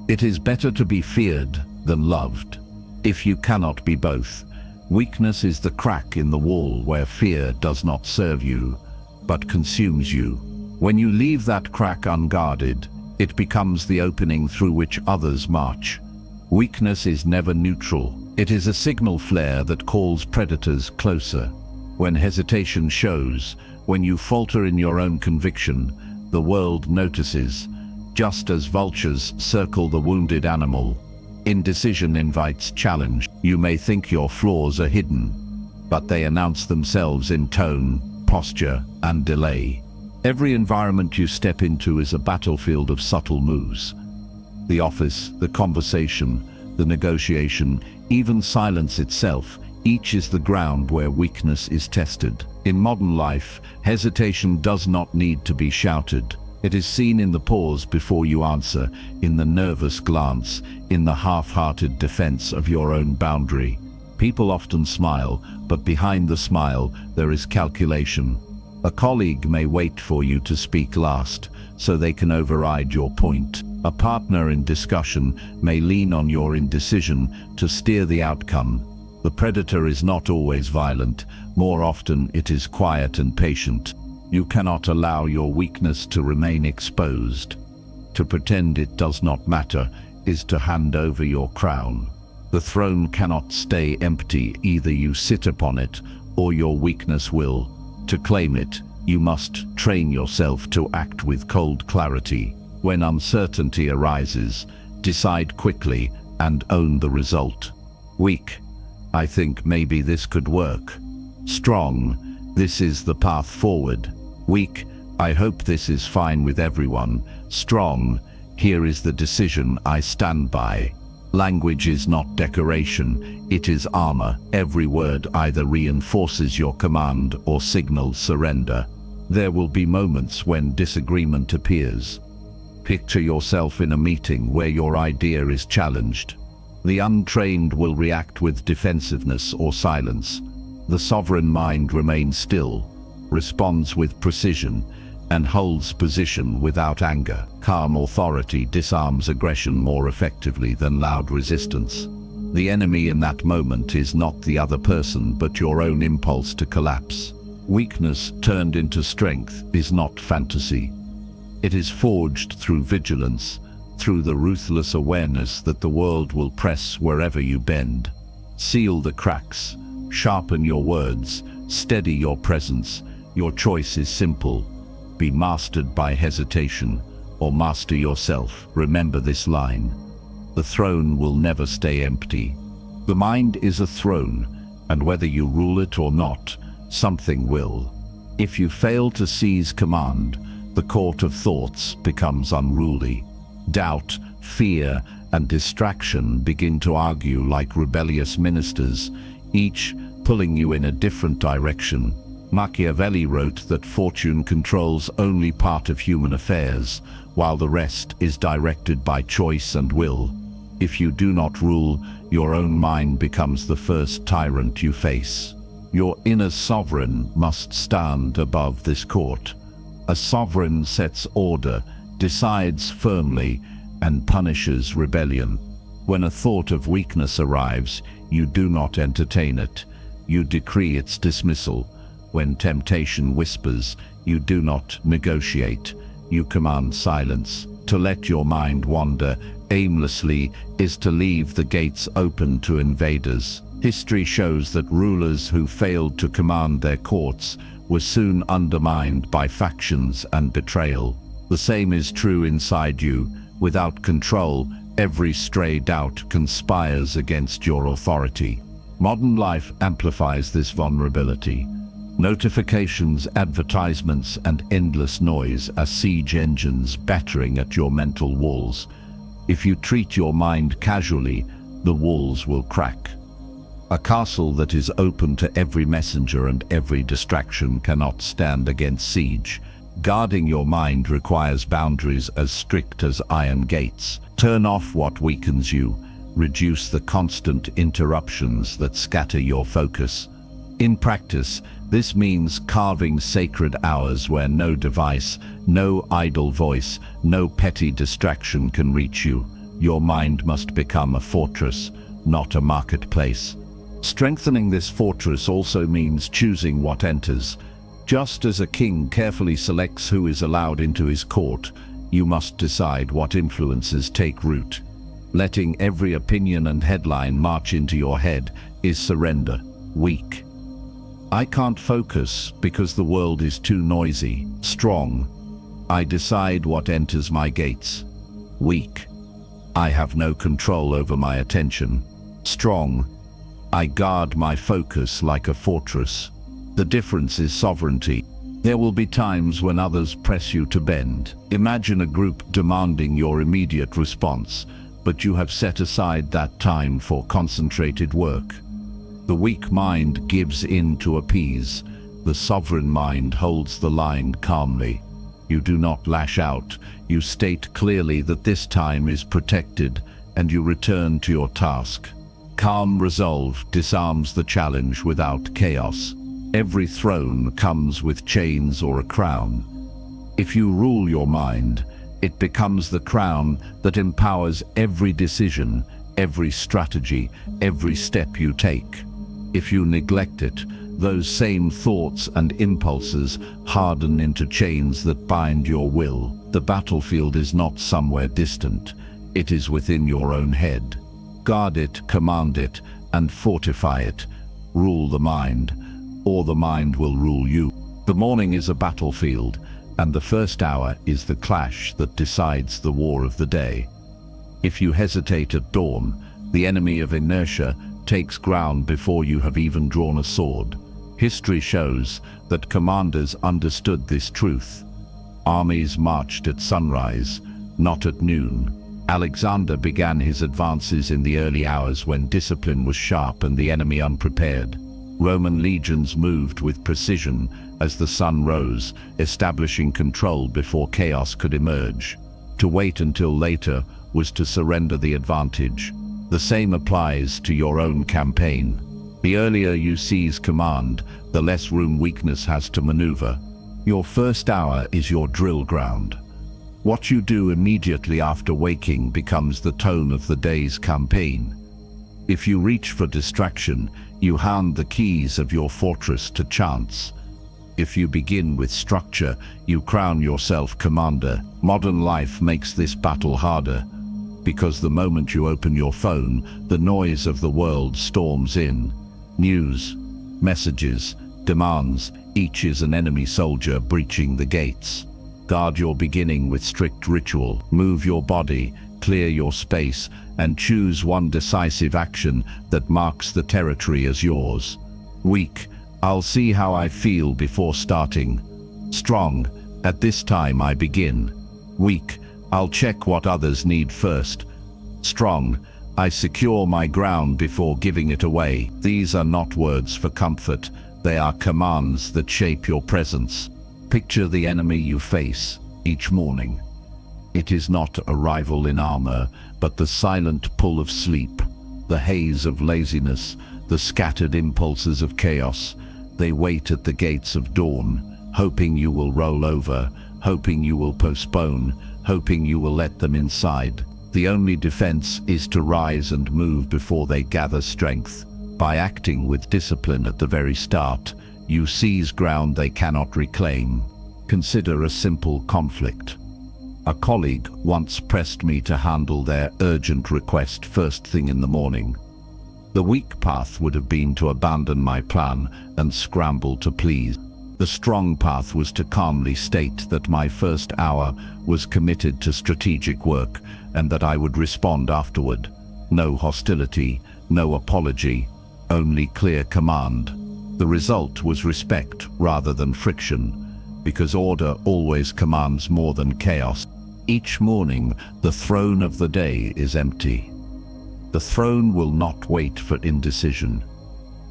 It is better to be feared than loved. If you cannot be both, weakness is the crack in the wall where fear does not serve you, but consumes you. When you leave that crack unguarded, it becomes the opening through which others march. Weakness is never neutral. It is a signal flare that calls predators closer. When hesitation shows, when you falter in your own conviction, the world notices. Just as vultures circle the wounded animal, indecision invites challenge. You may think your flaws are hidden, but they announce themselves in tone, posture, and delay. Every environment you step into is a battlefield of subtle moves. The office, the conversation, the negotiation, even silence itself, each is the ground where weakness is tested. In modern life, hesitation does not need to be shouted. It is seen in the pause before you answer, in the nervous glance, in the half-hearted defense of your own boundary. People often smile, but behind the smile there is calculation. A colleague may wait for you to speak last, so they can override your point. A partner in discussion may lean on your indecision to steer the outcome. The predator is not always violent. More often it is quiet and patient. You cannot allow your weakness to remain exposed. To pretend it does not matter is to hand over your crown. The throne cannot stay empty. Either you sit upon it or your weakness will. To claim it, you must train yourself to act with cold clarity. When uncertainty arises, decide quickly and own the result. Weak, I think maybe this could work. Strong, this is the path forward. Weak, I hope this is fine with everyone. Strong, here is the decision I stand by. Language is not decoration, it is armor. Every word either reinforces your command or signals surrender. There will be moments when disagreement appears. Picture yourself in a meeting where your idea is challenged. The untrained will react with defensiveness or silence. The sovereign mind remains still, responds with precision, and holds position without anger. Calm authority disarms aggression more effectively than loud resistance. The enemy in that moment is not the other person, but your own impulse to collapse. Weakness turned into strength is not fantasy. It is forged through vigilance, through the ruthless awareness that the world will press wherever you bend. Seal the cracks, sharpen your words, steady your presence. Your choice is simple. Be mastered by hesitation, or master yourself. Remember this line: the throne will never stay empty. The mind is a throne, and whether you rule it or not, something will. If you fail to seize command, the court of thoughts becomes unruly. Doubt, fear, and distraction begin to argue like rebellious ministers, each pulling you in a different direction. Machiavelli wrote that fortune controls only part of human affairs, while the rest is directed by choice and will. If you do not rule, your own mind becomes the first tyrant you face. Your inner sovereign must stand above this court. A sovereign sets order, decides firmly, and punishes rebellion. When a thought of weakness arrives, you do not entertain it. You decree its dismissal. When temptation whispers, you do not negotiate. You command silence. To let your mind wander aimlessly is to leave the gates open to invaders. History shows that rulers who failed to command their courts were soon undermined by factions and betrayal. The same is true inside you. Without control, every stray doubt conspires against your authority. Modern life amplifies this vulnerability. Notifications, advertisements, and endless noise are siege engines battering at your mental walls. If you treat your mind casually, the walls will crack. A castle that is open to every messenger and every distraction cannot stand against siege. Guarding your mind requires boundaries as strict as iron gates. Turn off what weakens you. Reduce the constant interruptions that scatter your focus. In practice, this means carving sacred hours where no device, no idle voice, no petty distraction can reach you. Your mind must become a fortress, not a marketplace. Strengthening this fortress also means choosing what enters. Just as a king carefully selects who is allowed into his court, you must decide what influences take root. Letting every opinion and headline march into your head is surrender. Weak. I can't focus because the world is too noisy. Strong. I decide what enters my gates. Weak. I have no control over my attention. Strong. I guard my focus like a fortress. The difference is sovereignty. There will be times when others press you to bend. Imagine a group demanding your immediate response, but you have set aside that time for concentrated work. The weak mind gives in to appease. The sovereign mind holds the line calmly. You do not lash out. You state clearly that this time is protected, and you return to your task. Calm resolve disarms the challenge without chaos. Every throne comes with chains or a crown. If you rule your mind, it becomes the crown that empowers every decision, every strategy, every step you take. If you neglect it, those same thoughts and impulses harden into chains that bind your will. The battlefield is not somewhere distant. It is within your own head. Guard it, command it, and fortify it. Rule the mind, or the mind will rule you. The morning is a battlefield, and the first hour is the clash that decides the war of the day. If you hesitate at dawn, the enemy of inertia takes ground before you have even drawn a sword. History shows that commanders understood this truth. Armies marched at sunrise, not at noon. Alexander began his advances in the early hours when discipline was sharp and the enemy unprepared. Roman legions moved with precision as the sun rose, establishing control before chaos could emerge. To wait until later was to surrender the advantage. The same applies to your own campaign. The earlier you seize command, the less room weakness has to maneuver. Your first hour is your drill ground. What you do immediately after waking becomes the tone of the day's campaign. If you reach for distraction, you hand the keys of your fortress to chance. If you begin with structure, you crown yourself commander. Modern life makes this battle harder, because the moment you open your phone, the noise of the world storms in. News, messages, demands, each is an enemy soldier breaching the gates. Guard your beginning with strict ritual. Move your body, clear your space, and choose one decisive action that marks the territory as yours. Weak, I'll see how I feel before starting. Strong, at this time I begin. Weak, I'll check what others need first. Strong, I secure my ground before giving it away. These are not words for comfort. They are commands that shape your presence. Picture the enemy you face each morning. It is not a rival in armor, but the silent pull of sleep, the haze of laziness, the scattered impulses of chaos. They wait at the gates of dawn, hoping you will roll over, hoping you will postpone, hoping you will let them inside. The only defense is to rise and move before they gather strength. By acting with discipline at the very start, you seize ground they cannot reclaim. Consider a simple conflict. A colleague once pressed me to handle their urgent request first thing in the morning. The weak path would have been to abandon my plan and scramble to please. The strong path was to calmly state that my first hour was committed to strategic work and that I would respond afterward. No hostility, no apology, only clear command. The result was respect rather than friction, because order always commands more than chaos. Each morning, the throne of the day is empty. The throne will not wait for indecision.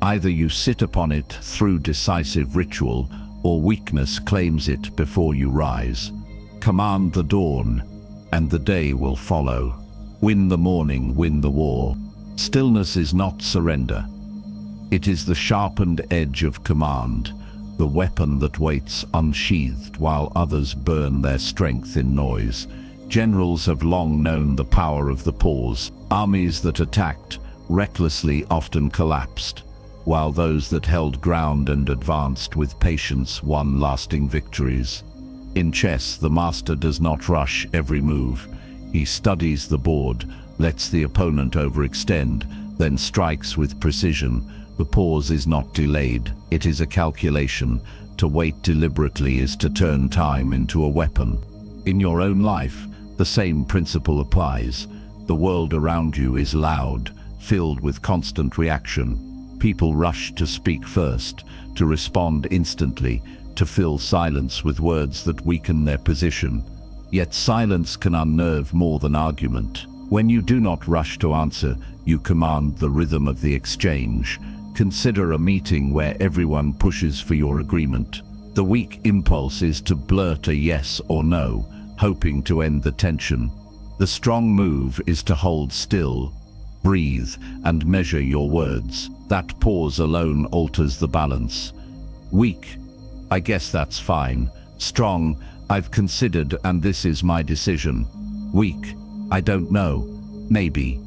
Either you sit upon it through decisive ritual, or weakness claims it before you rise. Command the dawn, and the day will follow. Win the morning, win the war. Stillness is not surrender. It is the sharpened edge of command, the weapon that waits unsheathed while others burn their strength in noise. Generals have long known the power of the pause. Armies that attacked recklessly often collapsed, while those that held ground and advanced with patience won lasting victories. In chess, the master does not rush every move. He studies the board, lets the opponent overextend, then strikes with precision. The pause is not delayed, it is a calculation. To wait deliberately is to turn time into a weapon. In your own life, the same principle applies. The world around you is loud, filled with constant reaction. People rush to speak first, to respond instantly, to fill silence with words that weaken their position. Yet silence can unnerve more than argument. When you do not rush to answer, you command the rhythm of the exchange. Consider a meeting where everyone pushes for your agreement. The weak impulse is to blurt a yes or no, hoping to end the tension. The strong move is to hold still, breathe, and measure your words. That pause alone alters the balance. Weak, I guess that's fine. Strong, I've considered and this is my decision. Weak, I don't know, maybe.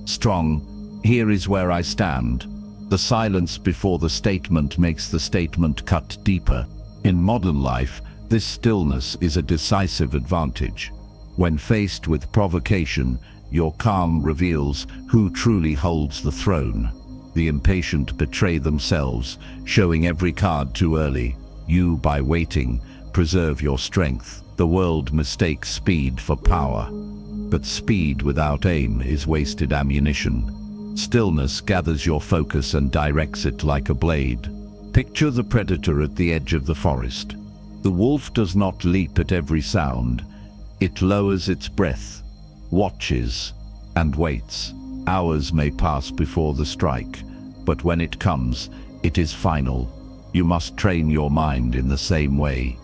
Strong, here is where I stand. The silence before the statement makes the statement cut deeper. In modern life, this stillness is a decisive advantage. When faced with provocation, your calm reveals who truly holds the throne. The impatient betray themselves, showing every card too early. You, by waiting, preserve your strength. The world mistakes speed for power, but speed without aim is wasted ammunition. Stillness gathers your focus and directs it like a blade. Picture the predator at the edge of the forest. The wolf does not leap at every sound. It lowers its breath, watches, and waits. Hours may pass before the strike, but when it comes, it is final. You must train your mind in the same way.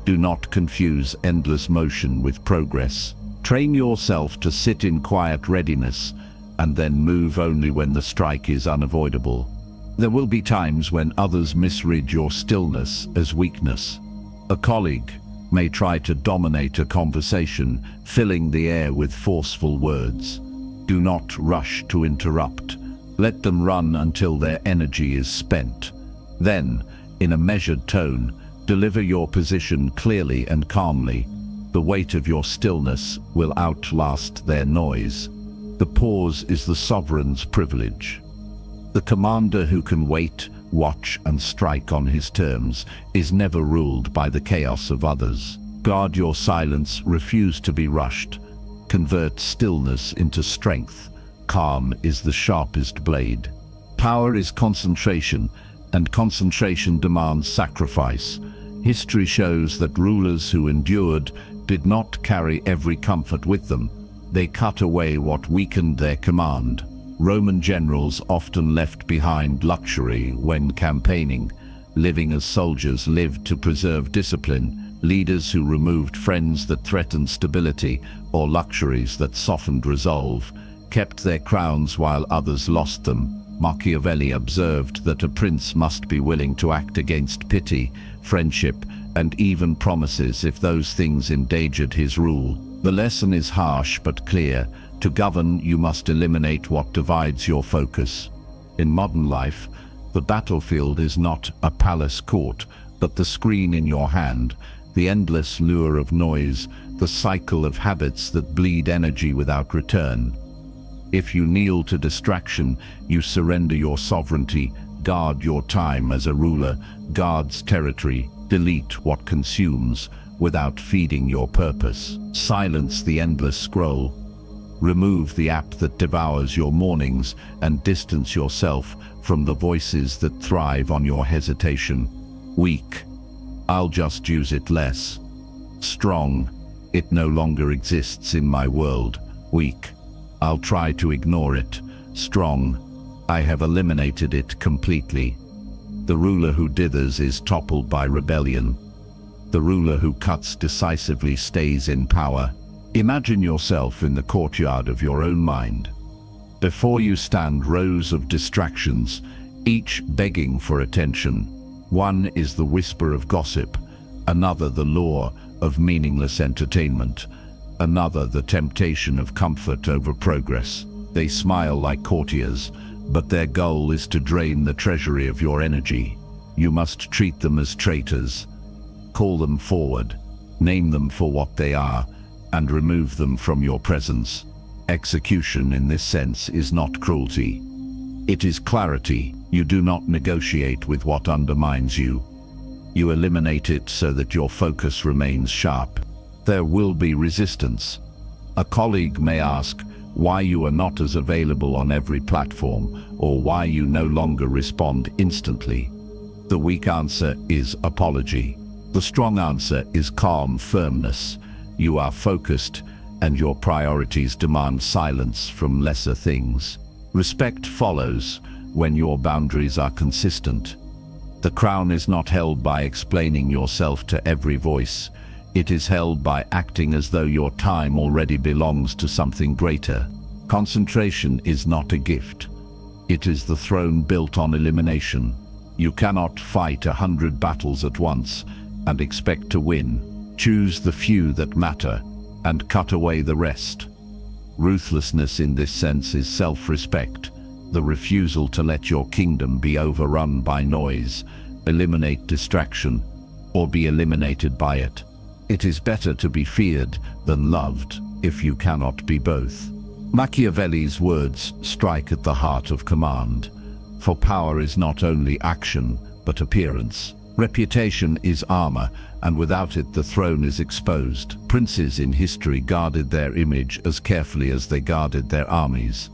Do not confuse endless motion with progress. Train yourself to sit in quiet readiness, and then move only when the strike is unavoidable. There will be times when others misread your stillness as weakness. A colleague may try to dominate a conversation, filling the air with forceful words. Do not rush to interrupt. Let them run until their energy is spent. Then, in a measured tone, deliver your position clearly and calmly. The weight of your stillness will outlast their noise. The pause is the sovereign's privilege. The commander who can wait, watch, and strike on his terms is never ruled by the chaos of others. Guard your silence, refuse to be rushed. Convert stillness into strength. Calm is the sharpest blade. Power is concentration, and concentration demands sacrifice. History shows that rulers who endured did not carry every comfort with them. They cut away what weakened their command. Roman generals often left behind luxury when campaigning. Living as soldiers lived to preserve discipline. Leaders who removed friends that threatened stability or luxuries that softened resolve kept their crowns while others lost them. Machiavelli observed that a prince must be willing to act against pity, friendship, and even promises if those things endangered his rule. The lesson is harsh but clear. To govern, you must eliminate what divides your focus. In modern life, the battlefield is not a palace court, but the screen in your hand, the endless lure of noise, the cycle of habits that bleed energy without return. If you kneel to distraction, you surrender your sovereignty. Guard your time as a ruler, guards territory. Delete what consumes without feeding your purpose. Silence the endless scroll. Remove the app that devours your mornings and distance yourself from the voices that thrive on your hesitation. Weak, I'll just use it less. Strong, it no longer exists in my world. Weak, I'll try to ignore it. Strong, I have eliminated it completely. The ruler who dithers is toppled by rebellion. The ruler who cuts decisively stays in power. Imagine yourself in the courtyard of your own mind. Before you stand rows of distractions, each begging for attention. One is the whisper of gossip, another the lure of meaningless entertainment. Another, the temptation of comfort over progress. They smile like courtiers, but their goal is to drain the treasury of your energy. You must treat them as traitors. Call them forward, name them for what they are, and remove them from your presence. Execution in this sense is not cruelty. It is clarity. You do not negotiate with what undermines you. You eliminate it so that your focus remains sharp. There will be resistance. A colleague may ask why you are not as available on every platform, or why you no longer respond instantly. The weak answer is apology. The strong answer is calm firmness. You are focused, and your priorities demand silence from lesser things. Respect follows when your boundaries are consistent. The crown is not held by explaining yourself to every voice. It is held by acting as though your time already belongs to something greater. Concentration is not a gift. It is the throne built on elimination. You cannot fight 100 battles at once and expect to win. Choose the few that matter and cut away the rest. Ruthlessness in this sense is self-respect, the refusal to let your kingdom be overrun by noise, eliminate distraction, or be eliminated by it. It is better to be feared than loved if you cannot be both. Machiavelli's words strike at the heart of command, for power is not only action, but appearance. Reputation is armor, and without it the throne is exposed. Princes in history guarded their image as carefully as they guarded their armies.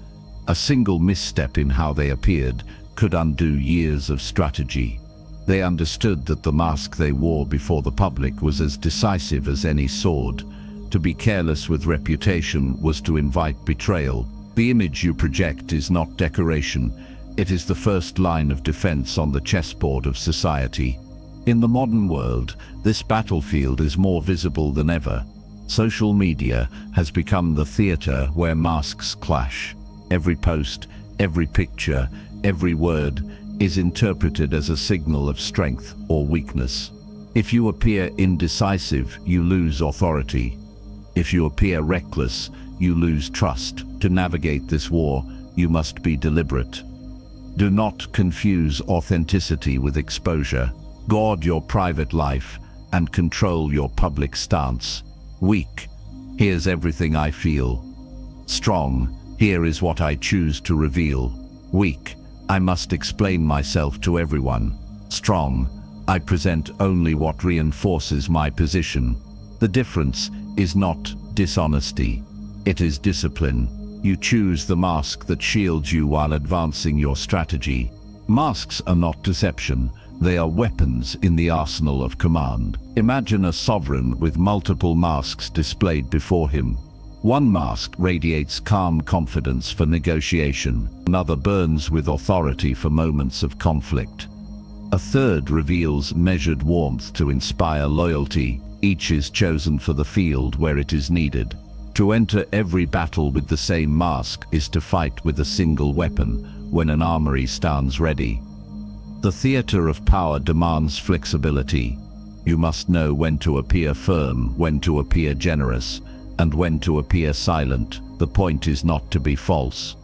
A single misstep in how they appeared could undo years of strategy. They understood that the mask they wore before the public was as decisive as any sword. To be careless with reputation was to invite betrayal. The image you project is not decoration. It is the first line of defense on the chessboard of society. In the modern world, this battlefield is more visible than ever. Social media has become the theater where masks clash. Every post, every picture, every word is interpreted as a signal of strength or weakness. If you appear indecisive, you lose authority. If you appear reckless, you lose trust. To navigate this war, you must be deliberate. Do not confuse authenticity with exposure. Guard your private life and control your public stance. Weak, here's everything I feel. Strong, here is what I choose to reveal. Weak, I must explain myself to everyone. Strong, I present only what reinforces my position. The difference is not dishonesty, it is discipline. You choose the mask that shields you while advancing your strategy. Masks are not deception, they are weapons in the arsenal of command. Imagine a sovereign with multiple masks displayed before him. One mask radiates calm confidence for negotiation. Another burns with authority for moments of conflict. A third reveals measured warmth to inspire loyalty. Each is chosen for the field where it is needed. To enter every battle with the same mask is to fight with a single weapon when an armory stands ready. The theater of power demands flexibility. You must know when to appear firm, when to appear generous, and when to appear silent. The point is not to be false,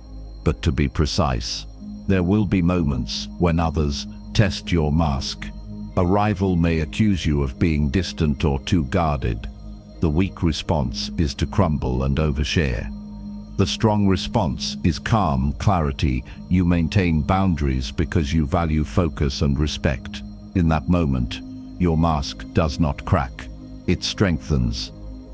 but to be precise. There will be moments when others test your mask. A rival may accuse you of being distant or too guarded. The weak response is to crumble and overshare. The strong response is calm clarity. You maintain boundaries because you value focus and respect. In that moment, your mask does not crack. It strengthens.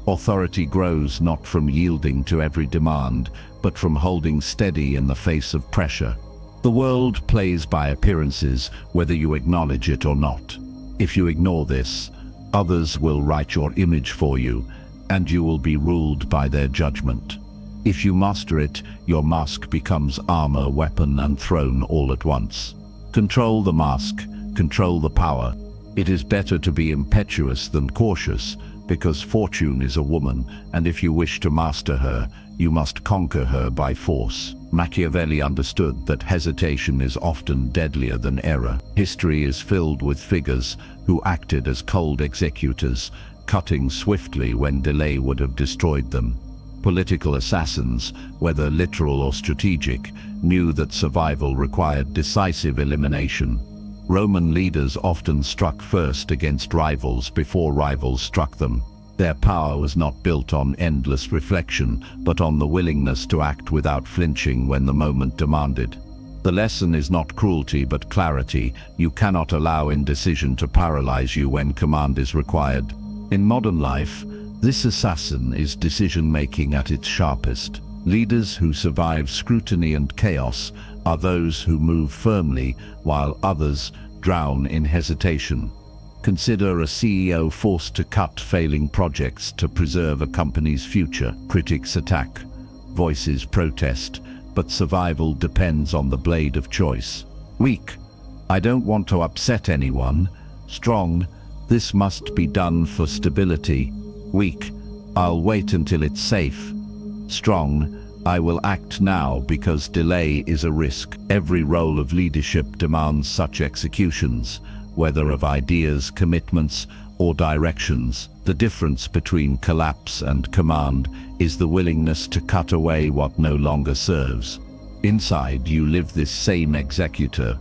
Authority grows not from yielding to every demand, but from holding steady in the face of pressure. The world plays by appearances, whether you acknowledge it or not. If you ignore this, others will write your image for you, and you will be ruled by their judgment. If you master it, your mask becomes armor, weapon, and throne all at once. Control the mask, control the power. It is better to be impetuous than cautious, because fortune is a woman, and if you wish to master her, you must conquer her by force. Machiavelli understood that hesitation is often deadlier than error. History is filled with figures who acted as cold executors, cutting swiftly when delay would have destroyed them. Political assassins, whether literal or strategic, knew that survival required decisive elimination. Roman leaders often struck first against rivals before rivals struck them. Their power was not built on endless reflection, but on the willingness to act without flinching when the moment demanded. The lesson is not cruelty but clarity. You cannot allow indecision to paralyze you when command is required. In modern life, this assassin is decision-making at its sharpest. Leaders who survive scrutiny and chaos are those who move firmly while others drown in hesitation. Consider a CEO forced to cut failing projects to preserve a company's future. Critics attack, voices protest, but survival depends on the blade of choice. Weak, I don't want to upset anyone. Strong, this must be done for stability. Weak, I'll wait until it's safe. Strong, I will act now because delay is a risk. Every role of leadership demands such executions, whether of ideas, commitments, or directions. The difference between collapse and command is the willingness to cut away what no longer serves. Inside you live this same executor,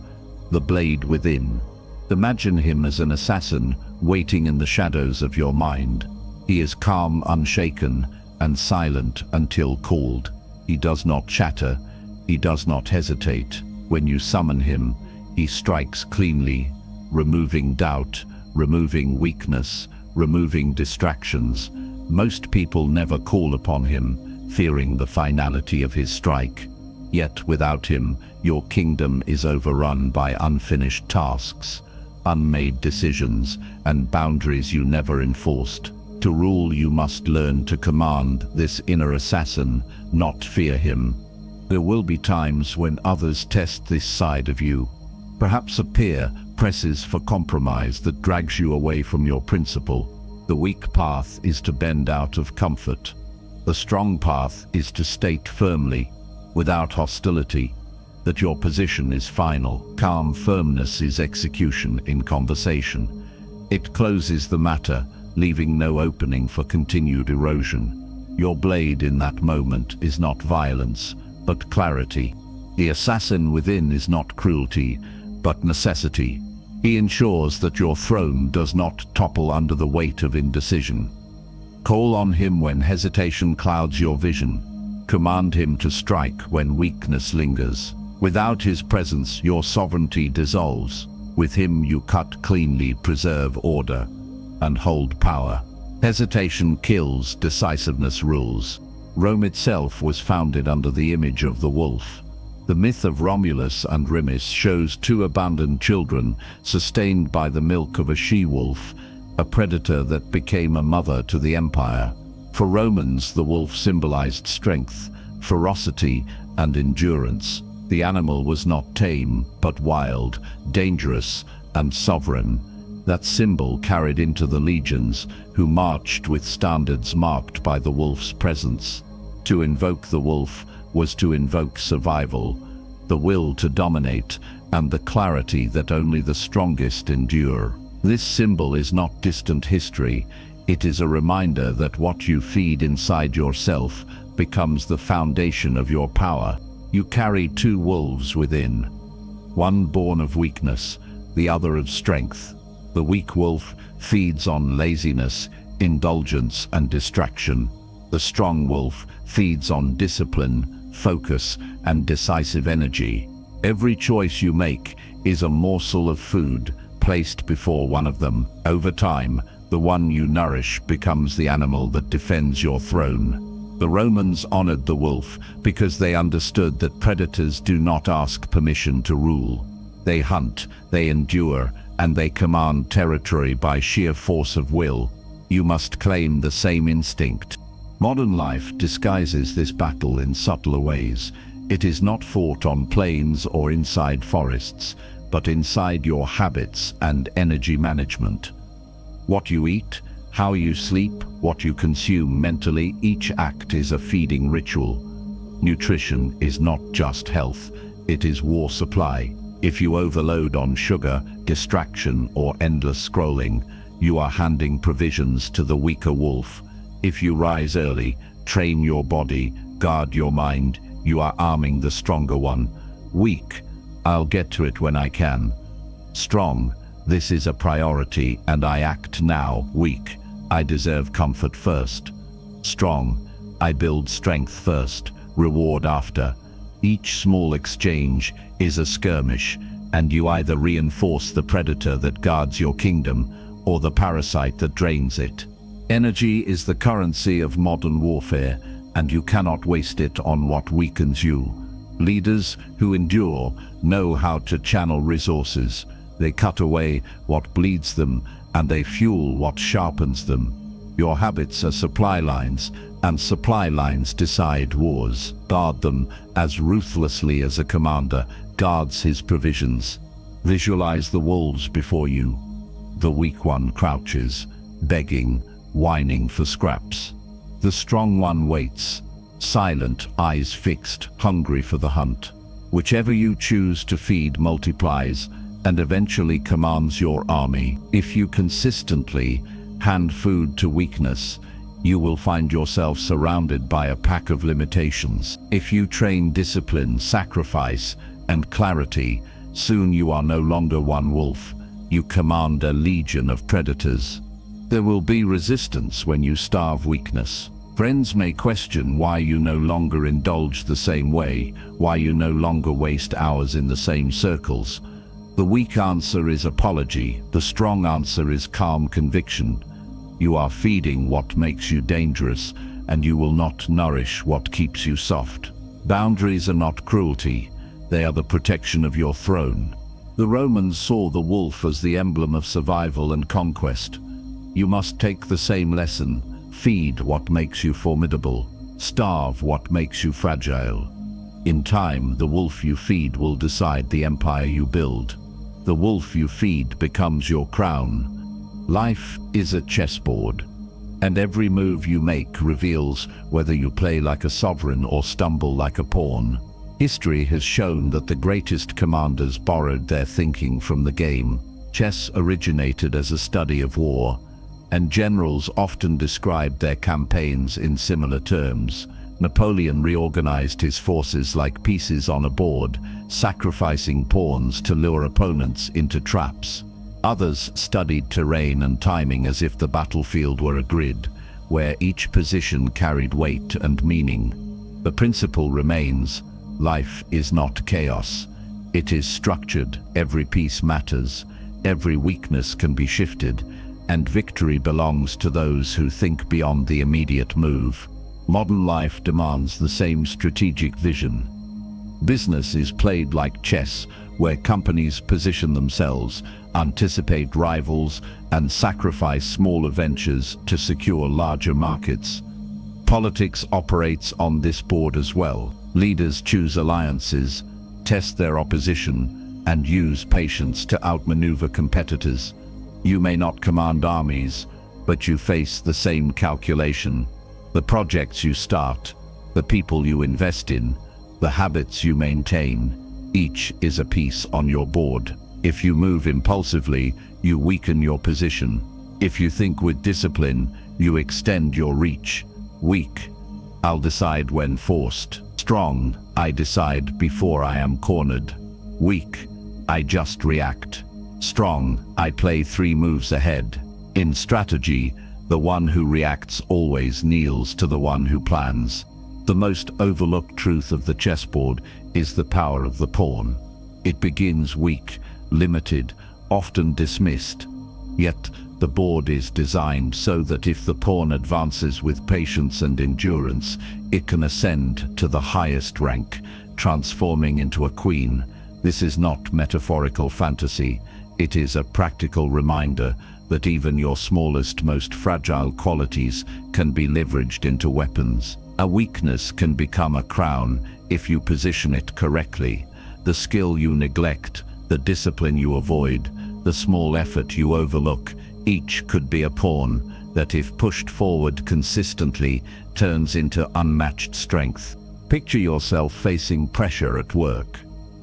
the blade within. Imagine him as an assassin waiting in the shadows of your mind. He is calm, unshaken, and silent until called. He does not chatter, he does not hesitate. When you summon him, he strikes cleanly, removing doubt, removing weakness, removing distractions. Most people never call upon him, fearing the finality of his strike. Yet without him, your kingdom is overrun by unfinished tasks, unmade decisions, and boundaries you never enforced. To rule, you must learn to command this inner assassin, not fear him. There will be times when others test this side of you. Perhaps a peer presses for compromise that drags you away from your principle. The weak path is to bend out of comfort. The strong path is to state firmly, without hostility, that your position is final. Calm firmness is execution in conversation. It closes the matter, leaving no opening for continued erosion. Your blade in that moment is not violence, but clarity. The assassin within is not cruelty, but necessity. He ensures that your throne does not topple under the weight of indecision. Call on him when hesitation clouds your vision. Command him to strike when weakness lingers. Without his presence, your sovereignty dissolves. With him you cut cleanly, preserve order, and hold power. Hesitation kills, decisiveness rules. Rome itself was founded under the image of the wolf. The myth of Romulus and Remus shows two abandoned children sustained by the milk of a she-wolf, a predator that became a mother to the empire. For Romans, the wolf symbolized strength, ferocity, and endurance. The animal was not tame, but wild, dangerous, and sovereign. That symbol carried into the legions, who marched with standards marked by the wolf's presence. To invoke the wolf was to invoke survival, the will to dominate, and the clarity that only the strongest endure. This symbol is not distant history. It is a reminder that what you feed inside yourself becomes the foundation of your power. You carry two wolves within, one born of weakness, the other of strength. The weak wolf feeds on laziness, indulgence, and distraction. The strong wolf feeds on discipline, focus, and decisive energy. Every choice you make is a morsel of food placed before one of them. Over time, the one you nourish becomes the animal that defends your throne. The Romans honored the wolf because they understood that predators do not ask permission to rule. They hunt, they endure, and they command territory by sheer force of will. You must claim the same instinct. Modern life disguises this battle in subtler ways. It is not fought on plains or inside forests, but inside your habits and energy management. What you eat, how you sleep, what you consume mentally, each act is a feeding ritual. Nutrition is not just health, it is war supply. If you overload on sugar, distraction, or endless scrolling, you are handing provisions to the weaker wolf. If you rise early, train your body, guard your mind, you are arming the stronger one. Weak, I'll get to it when I can. Strong, this is a priority and I act now. Weak, I deserve comfort first. Strong, I build strength first, reward after. Each small exchange is a skirmish, and you either reinforce the predator that guards your kingdom or the parasite that drains it. Energy is the currency of modern warfare, and you cannot waste it on what weakens you. Leaders who endure know how to channel resources. They cut away what bleeds them, and they fuel what sharpens them. Your habits are supply lines, and supply lines decide wars. Guard them as ruthlessly as a commander guards his provisions. Visualize the wolves before you. The weak one crouches, begging, whining for scraps. The strong one waits, silent, eyes fixed, hungry for the hunt. Whichever you choose to feed multiplies and eventually commands your army. If you consistently hand food to weakness, you will find yourself surrounded by a pack of limitations. If you train discipline, sacrifice, and clarity, soon you are no longer one wolf. You command a legion of predators. There will be resistance when you starve weakness. Friends may question why you no longer indulge the same way, why you no longer waste hours in the same circles. The weak answer is apology. The strong answer is calm conviction. You are feeding what makes you dangerous, and you will not nourish what keeps you soft. Boundaries are not cruelty. They are the protection of your throne. The Romans saw the wolf as the emblem of survival and conquest. You must take the same lesson. Feed what makes you formidable. Starve what makes you fragile. In time, the wolf you feed will decide the empire you build. The wolf you feed becomes your crown. Life is a chessboard, and every move you make reveals whether you play like a sovereign or stumble like a pawn. History has shown that the greatest commanders borrowed their thinking from the game. Chess originated as a study of war, and generals often described their campaigns in similar terms. Napoleon reorganized his forces like pieces on a board, sacrificing pawns to lure opponents into traps. Others studied terrain and timing as if the battlefield were a grid, where each position carried weight and meaning. The principle remains: life is not chaos. It is structured. Every piece matters. Every weakness can be shifted, and victory belongs to those who think beyond the immediate move. Modern life demands the same strategic vision. Business is played like chess, where companies position themselves, anticipate rivals, and sacrifice smaller ventures to secure larger markets. Politics operates on this board as well. Leaders choose alliances, test their opposition, and use patience to outmaneuver competitors. You may not command armies, but you face the same calculation. The projects you start, the people you invest in, the habits you maintain, each is a piece on your board. If you move impulsively, you weaken your position. If you think with discipline, you extend your reach. Weak, I'll decide when forced. Strong, I decide before I am cornered. Weak, I just react. Strong, I play 3 moves ahead. In strategy, the one who reacts always kneels to the one who plans. The most overlooked truth of the chessboard is the power of the pawn. It begins weak, limited, often dismissed. Yet the board is designed so that if the pawn advances with patience and endurance, it can ascend to the highest rank, transforming into a queen. This is not metaphorical fantasy. It is a practical reminder that even your smallest, most fragile qualities can be leveraged into weapons. A weakness can become a crown if you position it correctly. The skill you neglect, the discipline you avoid, the small effort you overlook, each could be a pawn that, if pushed forward consistently, turns into unmatched strength. Picture yourself facing pressure at work.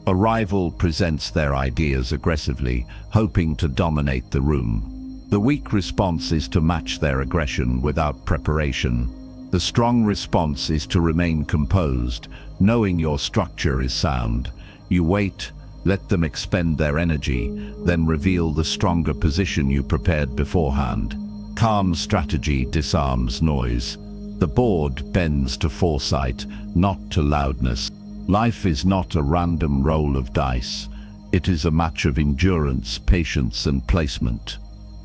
A rival presents their ideas aggressively, hoping to dominate the room. The weak response is to match their aggression without preparation. The strong response is to remain composed, knowing your structure is sound. You wait, let them expend their energy, then reveal the stronger position you prepared beforehand. Calm strategy disarms noise. The board bends to foresight, not to loudness. Life is not a random roll of dice. It is a match of endurance, patience, and placement.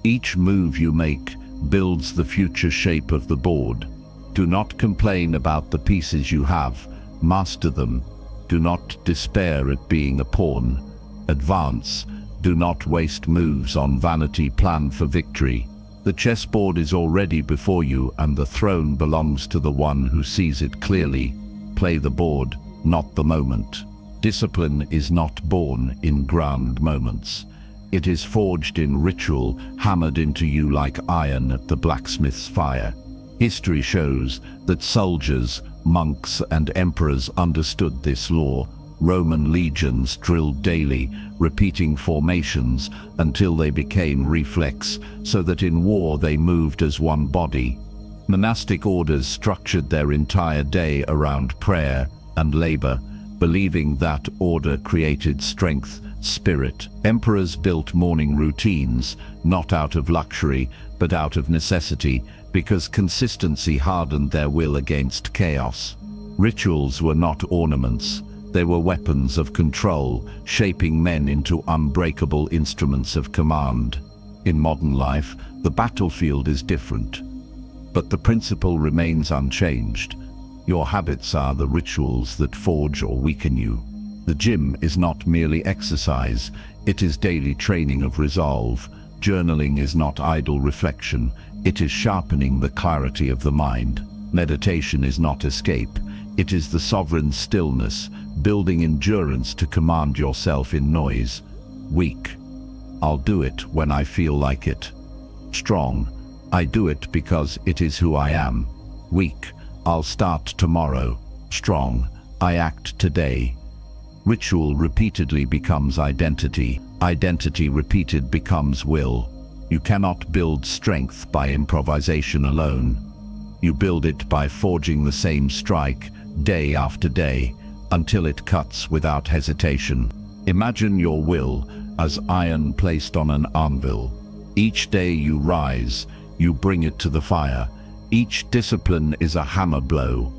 Each move you make builds the future shape of the board. Do not complain about the pieces you have. Master them. Do not despair at being a pawn. Advance. Do not waste moves on vanity. Plan for victory. The chessboard is already before you, and the throne belongs to the one who sees it clearly. Play the board, not the moment. Discipline is not born in grand moments. It is forged in ritual, hammered into you like iron at the blacksmith's fire. History shows that soldiers, monks, and emperors understood this law. Roman legions drilled daily, repeating formations until they became reflex, so that in war they moved as one body. Monastic orders structured their entire day around prayer and labor, believing that order created strength, spirit. Emperors built morning routines, not out of luxury, but out of necessity, because consistency hardened their will against chaos. Rituals were not ornaments. They were weapons of control, shaping men into unbreakable instruments of command. In modern life, the battlefield is different, but the principle remains unchanged. Your habits are the rituals that forge or weaken you. The gym is not merely exercise, it is daily training of resolve. Journaling is not idle reflection, it is sharpening the clarity of the mind. Meditation is not escape, it is the sovereign stillness, building endurance to command yourself in noise. Weak. I'll do it when I feel like it. Strong. I do it because it is who I am. Weak. I'll start tomorrow. Strong. I act today. Ritual repeatedly becomes identity. Identity repeated becomes will. You cannot build strength by improvisation alone. You build it by forging the same strike, day after day, until it cuts without hesitation. Imagine your will as iron placed on an anvil. Each day you rise, you bring it to the fire. Each discipline is a hammer blow.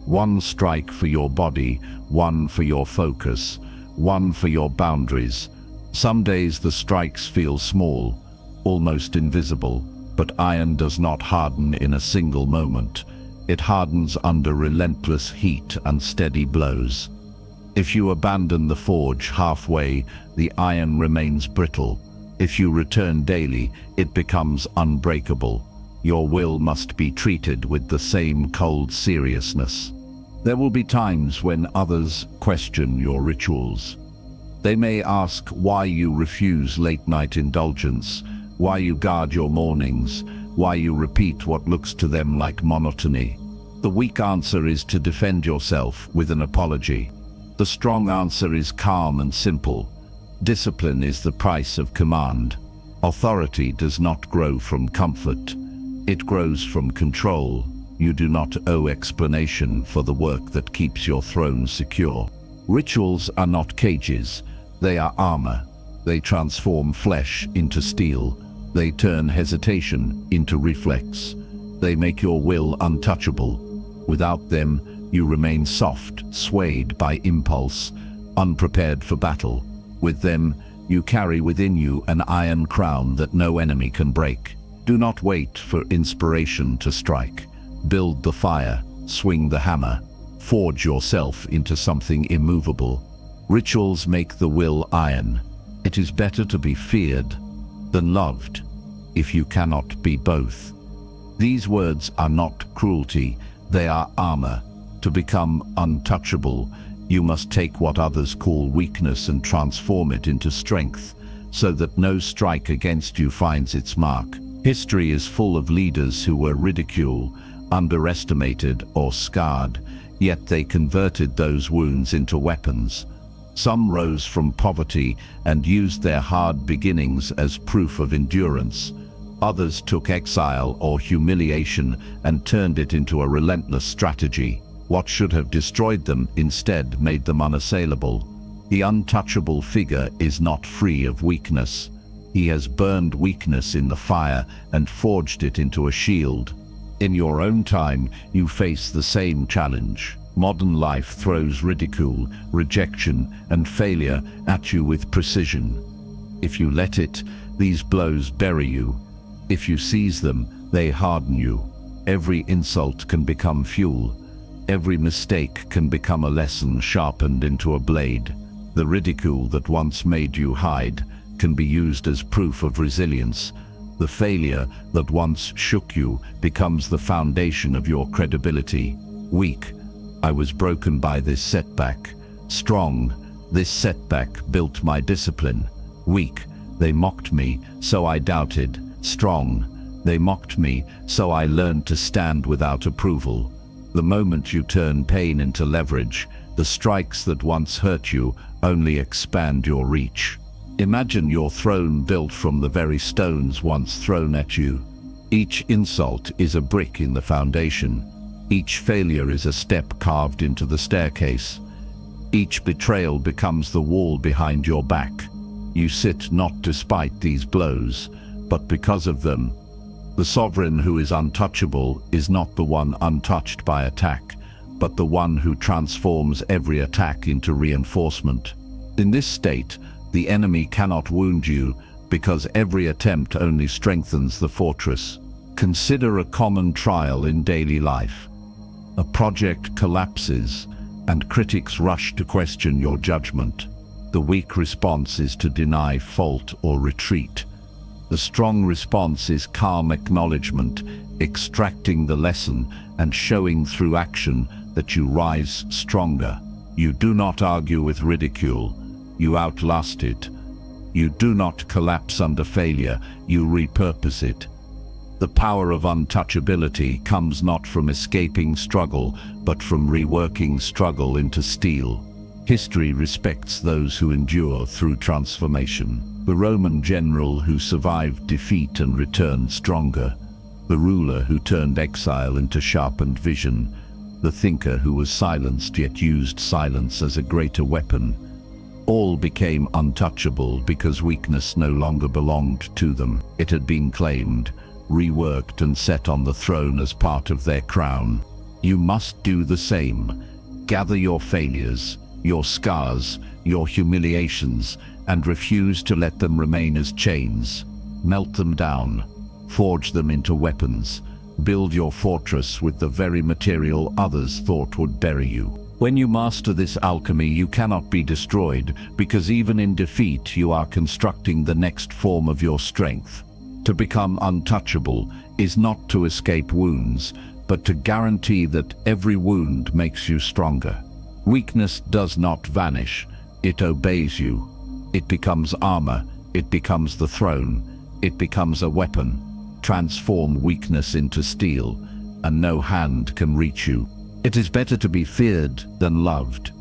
One strike for your body, one for your focus, one for your boundaries. Some days the strikes feel small, almost invisible, but iron does not harden in a single moment. It hardens under relentless heat and steady blows. If you abandon the forge halfway, the iron remains brittle. If you return daily, it becomes unbreakable. Your will must be treated with the same cold seriousness. There will be times when others question your rituals. They may ask why you refuse late-night indulgence, why you guard your mornings, why you repeat what looks to them like monotony. The weak answer is to defend yourself with an apology. The strong answer is calm and simple. Discipline is the price of command. Authority does not grow from comfort. It grows from control. You do not owe explanation for the work that keeps your throne secure. Rituals are not cages. They are armor. They transform flesh into steel. They turn hesitation into reflex. They make your will untouchable. Without them, you remain soft, swayed by impulse, unprepared for battle. With them, you carry within you an iron crown that no enemy can break. Do not wait for inspiration to strike. Build the fire, swing the hammer, forge yourself into something immovable. Rituals make the will iron. It is better to be feared than loved, if you cannot be both. These words are not cruelty, they are armor. To become untouchable, you must take what others call weakness and transform it into strength, so that no strike against you finds its mark. History is full of leaders who were ridiculed, underestimated, or scarred, yet they converted those wounds into weapons. Some rose from poverty and used their hard beginnings as proof of endurance. Others took exile or humiliation and turned it into a relentless strategy. What should have destroyed them instead made them unassailable. The untouchable figure is not free of weakness. He has burned weakness in the fire and forged it into a shield. In your own time, you face the same challenge. Modern life throws ridicule, rejection, and failure at you with precision. If you let it, these blows bury you. If you seize them, they harden you. Every insult can become fuel. Every mistake can become a lesson sharpened into a blade. The ridicule that once made you hide can be used as proof of resilience. The failure that once shook you becomes the foundation of your credibility. Weak, I was broken by this setback. Strong, this setback built my discipline. Weak, they mocked me, so I doubted. Strong, they mocked me, so I learned to stand without approval. The moment you turn pain into leverage, the strikes that once hurt you only expand your reach. Imagine your throne built from the very stones once thrown at you. Each insult is a brick in the foundation. Each failure is a step carved into the staircase. Each betrayal becomes the wall behind your back. You sit not despite these blows, but because of them. The sovereign who is untouchable is not the one untouched by attack, but the one who transforms every attack into reinforcement. In this state, the enemy cannot wound you because every attempt only strengthens the fortress. Consider a common trial in daily life. A project collapses, and critics rush to question your judgment. The weak response is to deny fault or retreat. The strong response is calm acknowledgement, extracting the lesson and showing through action that you rise stronger. You do not argue with ridicule, you outlast it. You do not collapse under failure, you repurpose it. The power of untouchability comes not from escaping struggle, but from reworking struggle into steel. History respects those who endure through transformation. The Roman general who survived defeat and returned stronger. The ruler who turned exile into sharpened vision. The thinker who was silenced yet used silence as a greater weapon. All became untouchable because weakness no longer belonged to them. It had been claimed, reworked and set on the throne as part of their crown. You must do the same. Gather your failures, your scars, your humiliations, and refuse to let them remain as chains. Melt them down, forge them into weapons. Build your fortress with the very material others thought would bury you. When you master this alchemy, you cannot be destroyed, because even in defeat you are constructing the next form of your strength. To become untouchable is not to escape wounds, but to guarantee that every wound makes you stronger. Weakness does not vanish, it obeys you. It becomes armor, it becomes the throne, it becomes a weapon. Transform weakness into steel, and no hand can reach you. It is better to be feared than loved,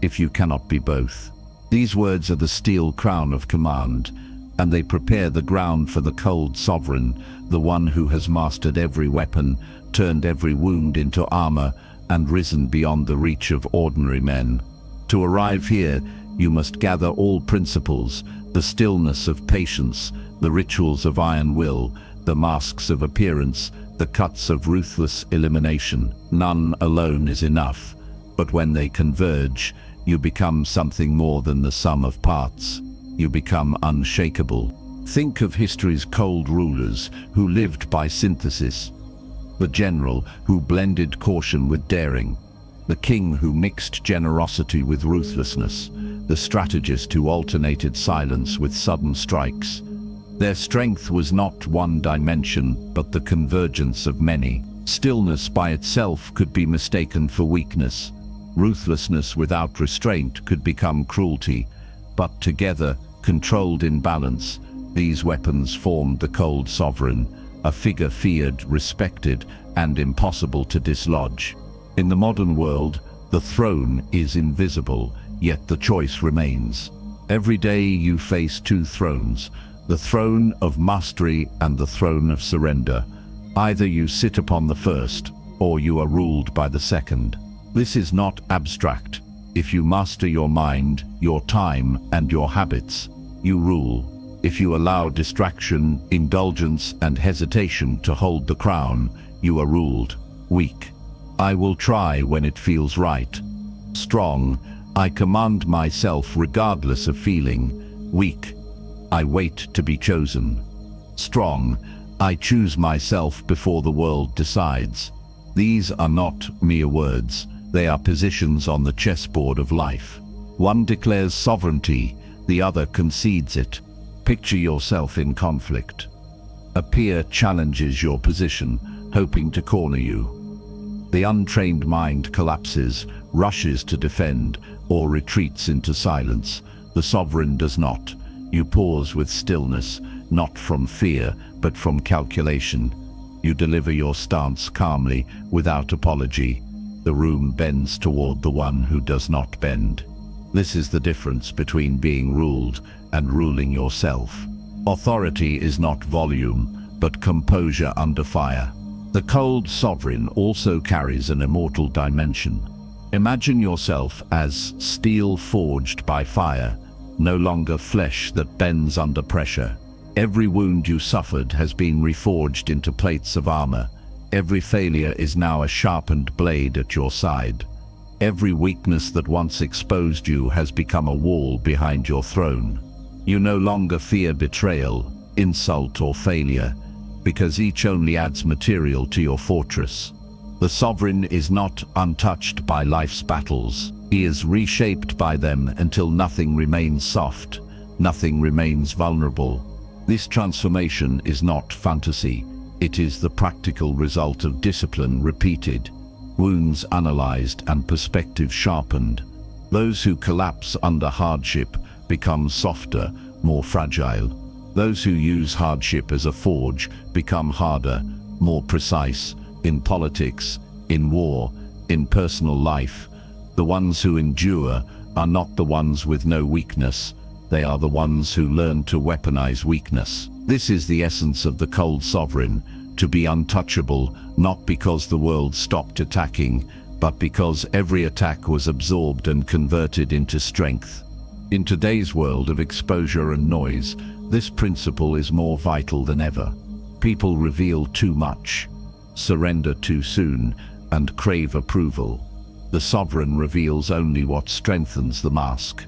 if you cannot be both. These words are the steel crown of command, and they prepare the ground for the cold sovereign, the one who has mastered every weapon, turned every wound into armor, and risen beyond the reach of ordinary men. To arrive here, you must gather all principles, the stillness of patience, the rituals of iron will, the masks of appearance, the cuts of ruthless elimination. None alone is enough, but when they converge, you become something more than the sum of parts. You become unshakable. Think of history's cold rulers who lived by synthesis. The general who blended caution with daring. The king who mixed generosity with ruthlessness. The strategist who alternated silence with sudden strikes. Their strength was not one dimension, but the convergence of many. Stillness by itself could be mistaken for weakness. Ruthlessness without restraint could become cruelty. But together, controlled in balance, these weapons formed the cold sovereign, a figure feared, respected, and impossible to dislodge. In the modern world, the throne is invisible, yet the choice remains. Every day you face two thrones, the throne of mastery and the throne of surrender. Either you sit upon the first, or you are ruled by the second. This is not abstract. If you master your mind, your time, and your habits, you rule. If you allow distraction, indulgence, and hesitation to hold the crown, you are ruled. Weak. I will try when it feels right. Strong. I command myself regardless of feeling. Weak. I wait to be chosen. Strong. I choose myself before the world decides. These are not mere words. They are positions on the chessboard of life. One declares sovereignty, the other concedes it. Picture yourself in conflict. A peer challenges your position, hoping to corner you. The untrained mind collapses, rushes to defend, or retreats into silence. The sovereign does not. You pause with stillness, not from fear, but from calculation. You deliver your stance calmly, without apology. The room bends toward the one who does not bend. This is the difference between being ruled and ruling yourself. Authority is not volume, but composure under fire. The cold sovereign also carries an immortal dimension. Imagine yourself as steel forged by fire, no longer flesh that bends under pressure. Every wound you suffered has been reforged into plates of armor. Every failure is now a sharpened blade at your side. Every weakness that once exposed you has become a wall behind your throne. You no longer fear betrayal, insult, or failure, because each only adds material to your fortress. The sovereign is not untouched by life's battles. He is reshaped by them until nothing remains soft, nothing remains vulnerable. This transformation is not fantasy. It is the practical result of discipline repeated, wounds analyzed, and perspective sharpened. Those who collapse under hardship become softer, more fragile. Those who use hardship as a forge become harder, more precise, in politics, in war, in personal life. The ones who endure are not the ones with no weakness. They are the ones who learn to weaponize weakness. This is the essence of the cold sovereign, to be untouchable, not because the world stopped attacking, but because every attack was absorbed and converted into strength. In today's world of exposure and noise, this principle is more vital than ever. People reveal too much, surrender too soon, and crave approval. The sovereign reveals only what strengthens the mask.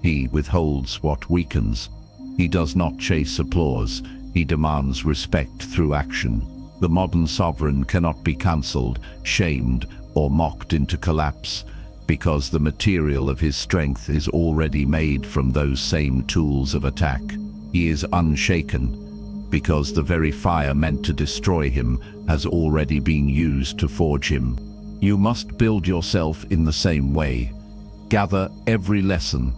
He withholds what weakens. He does not chase applause. He demands respect through action. The modern sovereign cannot be cancelled, shamed, or mocked into collapse, because the material of his strength is already made from those same tools of attack. He is unshaken, because the very fire meant to destroy him has already been used to forge him. You must build yourself in the same way. Gather every lesson,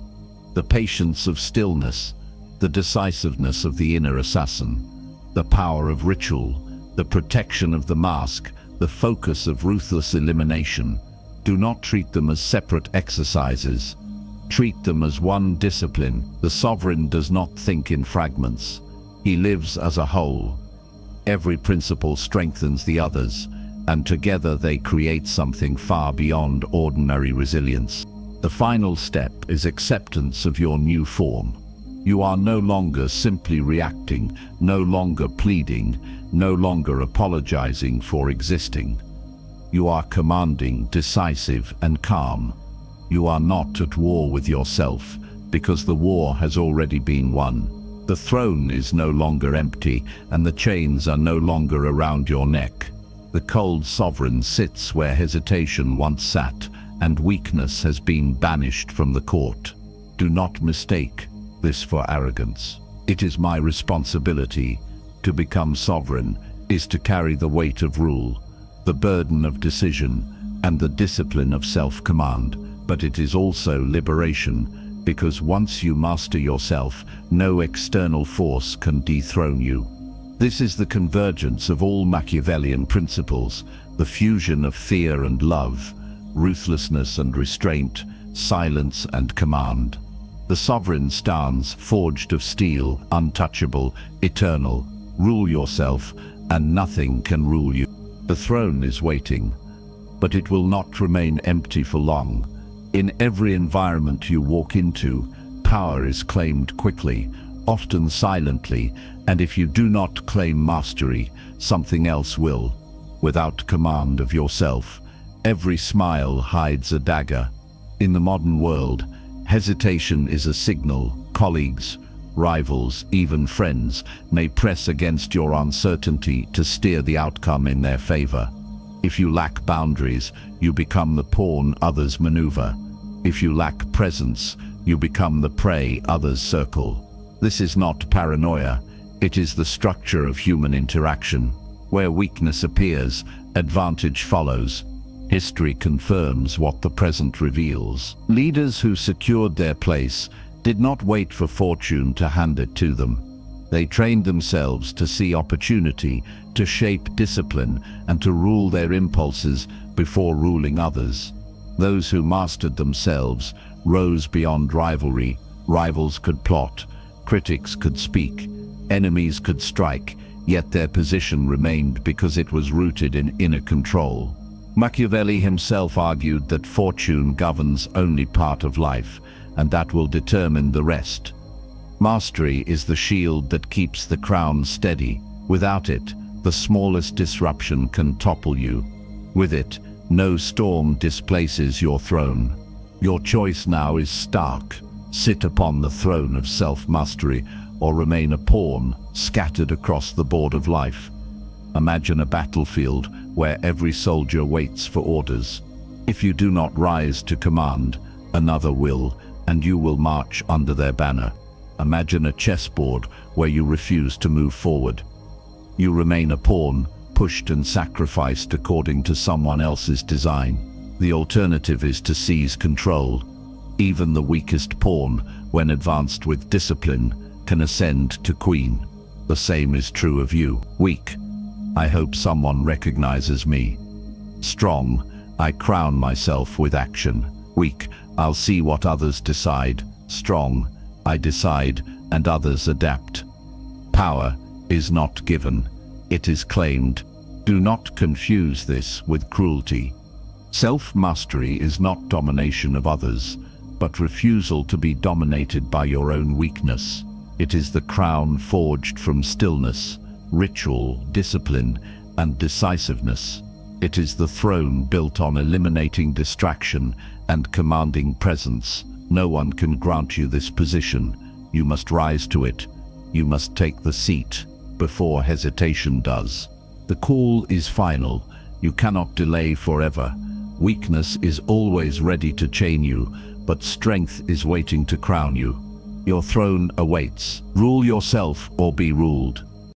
the patience of stillness, the decisiveness of the inner assassin, the power of ritual, the protection of the mask, the focus of ruthless elimination. Do not treat them as separate exercises. Treat them as one discipline. The sovereign does not think in fragments. He lives as a whole. Every principle strengthens the others, and together they create something far beyond ordinary resilience. The final step is acceptance of your new form. You are no longer simply reacting, no longer pleading, no longer apologizing for existing. You are commanding, decisive, and calm. You are not at war with yourself, because the war has already been won. The throne is no longer empty, and the chains are no longer around your neck. The cold sovereign sits where hesitation once sat, and weakness has been banished from the court. Do not mistake this for arrogance. It is my responsibility. To become sovereign is to carry the weight of rule, the burden of decision, and the discipline of self-command. But it is also liberation, because once you master yourself, no external force can dethrone you. This is the convergence of all Machiavellian principles, the fusion of fear and love, ruthlessness and restraint, silence and command. The sovereign stands, forged of steel, untouchable, eternal. Rule yourself, and nothing can rule you. The throne is waiting, but it will not remain empty for long. In every environment you walk into, power is claimed quickly, often silently, and if you do not claim mastery, something else will. Without command of yourself, every smile hides a dagger. In the modern world, hesitation is a signal. Colleagues, rivals, even friends may press against your uncertainty to steer the outcome in their favor. If you lack boundaries, you become the pawn others maneuver. If you lack presence, you become the prey others circle. This is not paranoia, it is the structure of human interaction. Where weakness appears, advantage follows. History confirms what the present reveals. Leaders who secured their place did not wait for fortune to hand it to them. They trained themselves to see opportunity, to shape discipline, and to rule their impulses before ruling others. Those who mastered themselves rose beyond rivalry. Rivals could plot, critics could speak, enemies could strike, yet their position remained because it was rooted in inner control. Machiavelli himself argued that fortune governs only part of life, and that will determine the rest. Mastery is the shield that keeps the crown steady. Without it, the smallest disruption can topple you. With it, no storm displaces your throne. Your choice now is stark. Sit upon the throne of self-mastery, or remain a pawn scattered across the board of life. Imagine a battlefield where every soldier waits for orders. If you do not rise to command, another will, and you will march under their banner. Imagine a chessboard where you refuse to move forward. You remain a pawn, pushed and sacrificed according to someone else's design. The alternative is to seize control. Even the weakest pawn, when advanced with discipline, can ascend to queen. The same is true of you. Weak, I hope someone recognizes me. Strong, I crown myself with action. Weak, I'll see what others decide. Strong, I decide and others adapt. Power is not given, it is claimed. Do not confuse this with cruelty. Self-mastery is not domination of others, but refusal to be dominated by your own weakness. It is the crown forged from stillness, ritual, discipline, and decisiveness. It is the throne built on eliminating distraction and commanding presence. No one can grant you this position. You must rise to it. You must take the seat before hesitation does. The call is final. You cannot delay forever. Weakness is always ready to chain you, but strength is waiting to crown you. Your throne awaits. Rule yourself or be ruled.